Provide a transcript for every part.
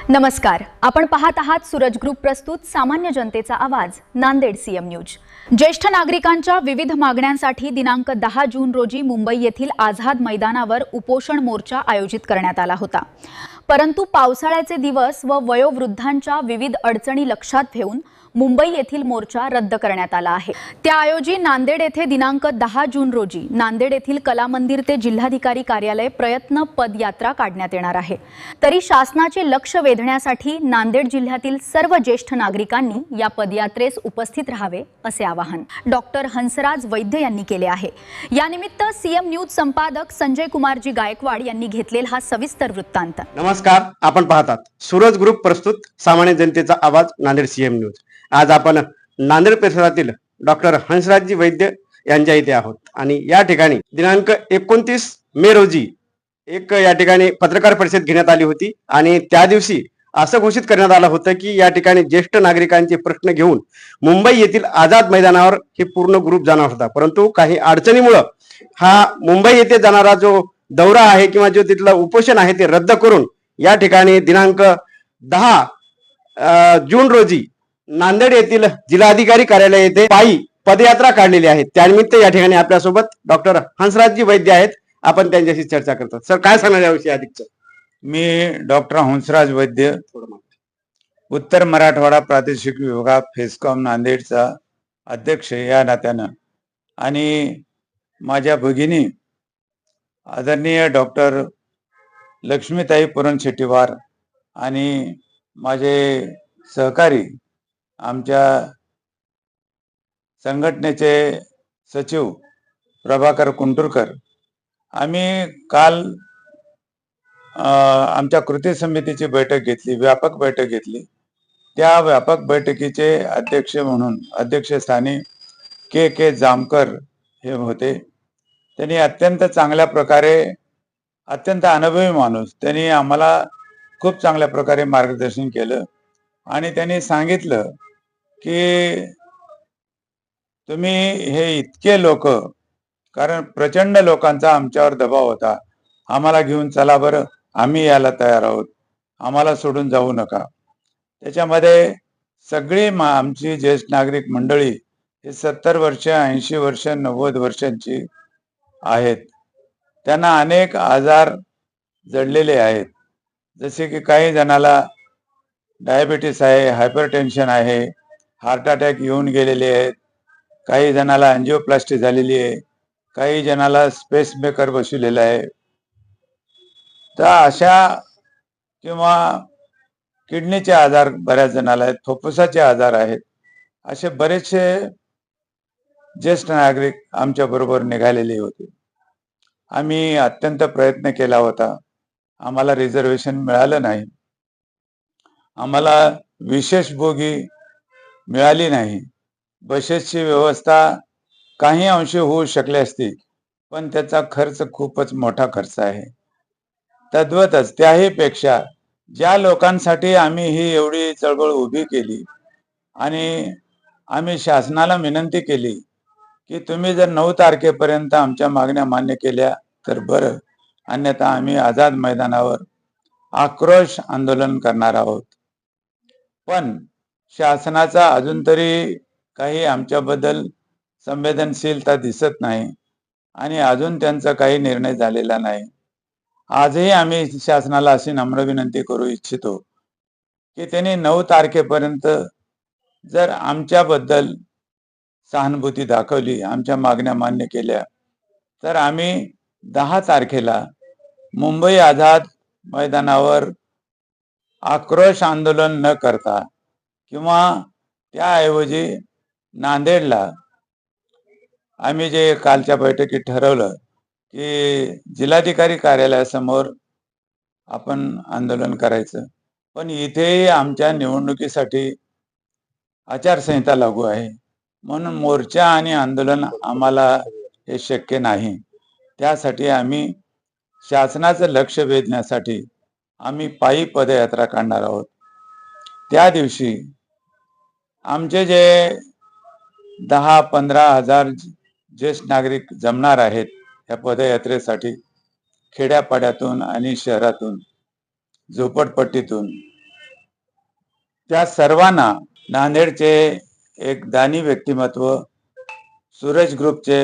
नमस्कार, आपण पाहत आहात सूरज ग्रुप प्रस्तुत सामान्य जनतेचा आवाज नांदेड सीएम न्यूज। ज्येष्ठ नागरिकांच्या विविध मागण्यांसाठी दिनांक 10 जून रोजी मुंबई येथील आझाद मैदानावर उपोषण मोर्चा आयोजित करण्यात आला होता। परंतु पावसाळ्याचे दिवस व वयोवृद्धांच्या विविध अडचणी लक्षात घेऊन मुंबई येथील मोर्चा रद्द करण्यात आला आहे। त्याऐवजी नांदेड येथे दिनांक 10 जून रोजी नांदेड येथील कला मंदिर ते जिल्हाधिकारी कार्यालय प्रयत्न पदयात्रा काढण्यात येणार आहे। तरी शासनाचे लक्ष वेधण्यासाठी नांदेड जिल्ह्यातील सर्व ज्येष्ठ नागरिकांनी या पदयात्रेस उपस्थित राहावे असे आवाहन डॉक्टर हंसराज वैद्य यांनी केले आहे। यानिमित्त सीएम न्यूज संपादक संजय कुमारजी गायकवाड यांनी घेतलेला हा सविस्तर वृत्तांत। नमस्कार, आपण पाहतात सूरज ग्रुप प्रस्तुत सामान्य जनतेचा आवाज नांदेड सीएम न्यूज। आज आपण नांदेड परिसरातील डॉक्टर हंसराजजी वैद्य यांच्या इथे आहोत आणि या ठिकाणी दिनांक 29 मे रोजी एक या ठिकाणी पत्रकार परिषद घेण्यात आली होती आणि त्या दिवशी असं घोषित करण्यात आलं होतं की या ठिकाणी ज्येष्ठ नागरिकांचे प्रश्न घेऊन मुंबई येथील आझाद मैदानावर हे पूर्ण ग्रुप जाणार होता। परंतु काही अडचणीमुळे हा मुंबई येथे जाणारा जो दौरा आहे किंवा जो तिथलं उपोषण आहे ते रद्द करून या ठिकाणी दिनांक 10 जून रोजी नांदेड येथील जिल्हाधिकारी कार्यालय येथे पायी पदयात्रा काढलेली आहे। त्यानिमित्त या ठिकाणी आपल्यासोबत डॉक्टर हंसराजजी वैद्य आहेत। आपण त्यांच्याशी चर्चा करतो। सर, काय सांगणार याविषयी अधिकचं? मी डॉक्टर हंसराज वैद्य, उत्तर मराठवाडा प्रादेशिक विभाग फेस्कॉम नांदेडचा अध्यक्ष या नात्यानं आणि माझ्या भगिनी आदरणीय डॉक्टर लक्ष्मीताई पुरणशेट्टीवार आणि माझे सहकारी आमच्या संघटनेचे सचिव प्रभाकर कुंटुरकर, आम्ही काल आमच्या कृती समितीची बैठक घेतली, व्यापक बैठक घेतली। त्या व्यापक बैठकीचे अध्यक्ष म्हणून अध्यक्षस्थानी के जामकर हे होते। त्यांनी अत्यंत चांगल्या प्रकारे, अत्यंत अनुभवी माणूस, त्यांनी आम्हाला खूप चांगल्या प्रकारे मार्गदर्शन केलं आणि त्यांनी सांगितलं की तुम्ही हे इतके लोक, कारण प्रचंड लोकांचा आमच्यावर दबाव होता, आम्हाला घेऊन चला बरं, आम्ही यायला तयार आहोत, आम्हाला सोडून जाऊ नका। त्याच्यामध्ये सगळी आमची ज्येष्ठ नागरिक मंडळी हे 70 वर्ष, 80 वर्ष, 90 वर्षांची आहेत। त्यांना अनेक आजार जडलेले आहेत, जसे की काही जणाला डायबिटीस आहे, हायपरटेन्शन आहे, हार्ट अटॅक येऊन गेलेले आहेत, काही जणाला अँजिओप्लास्टी झालेली आहे, काही जणाला स्पेस मेकर बसवलेला आहे। तर अशा किंवा किडनीचे आजार बऱ्याच जणाला आहेत, फुफ्फुसाचे आजार आहेत। असे बरेचसे ज्येष्ठ नागरिक आमच्या बरोबर निघालेले होते। आम्ही अत्यंत प्रयत्न केला होता, आम्हाला रिझर्वेशन मिळालं नाही, आम्हाला विशेष बोगी मिळाली नाही। बसेसची व्यवस्था काही अंशी होऊ शकली असती, पण त्याचा खर्च खूपच मोठा खर्च आहे। तद्वतच त्याही पेक्षा ज्या लोकांसाठी आम्ही ही एवढी चळवळ उभी केली आणि आम्ही शासनाला विनंती केली की तुम्ही जर 9 तारखेपर्यंत आमच्या मागण्या मान्य केल्या तर बरं, अन्यथा आम्ही आझाद मैदानावर आक्रोश आंदोलन करणार आहोत। पण शासनाचा अजून तरी काही आमच्याबद्दल संवेदनशीलता दिसत नाही आणि अजून त्यांचा काही निर्णय झालेला नाही। आजही आम्ही शासनाला अशी नम्र विनंती करू इच्छितो की त्यांनी 9 तारखेपर्यंत जर आमच्याबद्दल सहानुभूती दाखवली, आमच्या मागण्या मान्य केल्या, तर आम्ही 10 तारखेला मुंबई आझाद मैदानावर आक्रोश आंदोलन न करता किंवा त्याऐवजी नांदेडला आम्ही जे कालच्या बैठकीत ठरवलं की जिल्हाधिकारी कार्यालयासमोर आपण आंदोलन करायचं, पण इथेही आमच्या निवडणुकीसाठी आचारसंहिता लागू आहे, म्हणून मोर्चा आणि आंदोलन आम्हाला हे शक्य नाही। त्यासाठी आम्ही शासनाचं लक्ष वेधण्यासाठी आम्ही पायी पदयात्रा काढणार आहोत। त्या दिवशी आमचे जे 10-15 हजार ज्येष्ठ नागरिक जमणार आहेत या पदयात्रेसाठी, खेड्यापाड्यातून आणि शहरातून, झोपडपट्टीतून त्या सर्वांना नांदेडचे एक दानी व्यक्तिमत्व, सूरज ग्रुपचे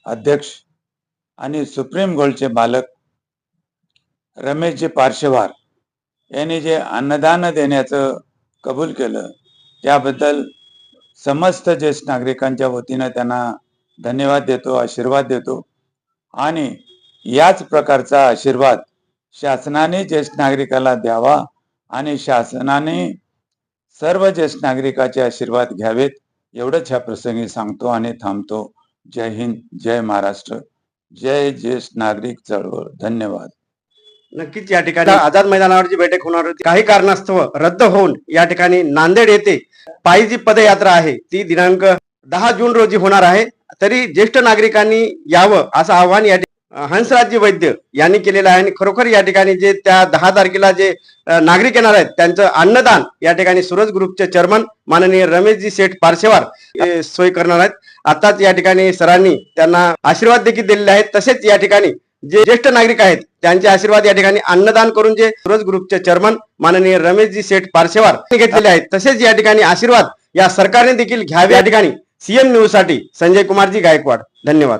अध्यक्ष आणि सुप्रीम गोल्डचे मालक रमेशजी पार्शेवार यांनी जे अन्नदान देण्याचं कबूल केलं त्याबद्दल समस्त ज्येष्ठ नागरिकांच्या वतीनं त्यांना धन्यवाद देतो, आशीर्वाद देतो आणि याच प्रकारचा आशीर्वाद शासनाने ज्येष्ठ नागरिकाला द्यावा आणि शासनाने सर्व ज्येष्ठ नागरिकाचे आशीर्वाद घ्यावेत एवढंच ह्या प्रसंगी सांगतो आणि थांबतो. जय हिंद, जय महाराष्ट्र, जय ज्येष्ठ नागरिक चळवळ. धन्यवाद. नक्कीच या ठिकाणी आझाद मैदानावर जी बैठक होणार होती काही कारणास्तव रद्द होऊन या ठिकाणी नांदेड येथे पायी जी पदयात्रा आहे ती दिनांक 10 जून रोजी होणार आहे. तरी ज्येष्ठ नागरिकांनी यावं असं आवाहन या हंसराजजी वैद्य यांनी केलेलं आहे आणि खरोखर या ठिकाणी जे त्या 10 तारखेला जे नागरिक येणार आहेत त्यांचं अन्नदान या ठिकाणी सूरज ग्रुपचे चेअरमन माननीय रमेशजी सेठ पार्शेवार सोय करणार आहेत. आताच या ठिकाणी सरांनी त्यांना आशीर्वाद देखील दिलेले आहेत. तसेच या ठिकाणी जे ज्येष्ठ नागरिक आहेत त्यांचे आशीर्वाद या ठिकाणी अन्नदान करून जे सूरज ग्रुपचे चेअरमन माननीय रमेशजी सेठ पार्शेवार घेतलेले आहेत. तसेच या ठिकाणी आशीर्वाद या सरकारने देखील घ्यावे. या ठिकाणी सीएम न्यूज साठी संजय कुमारजी गायकवाड. धन्यवाद.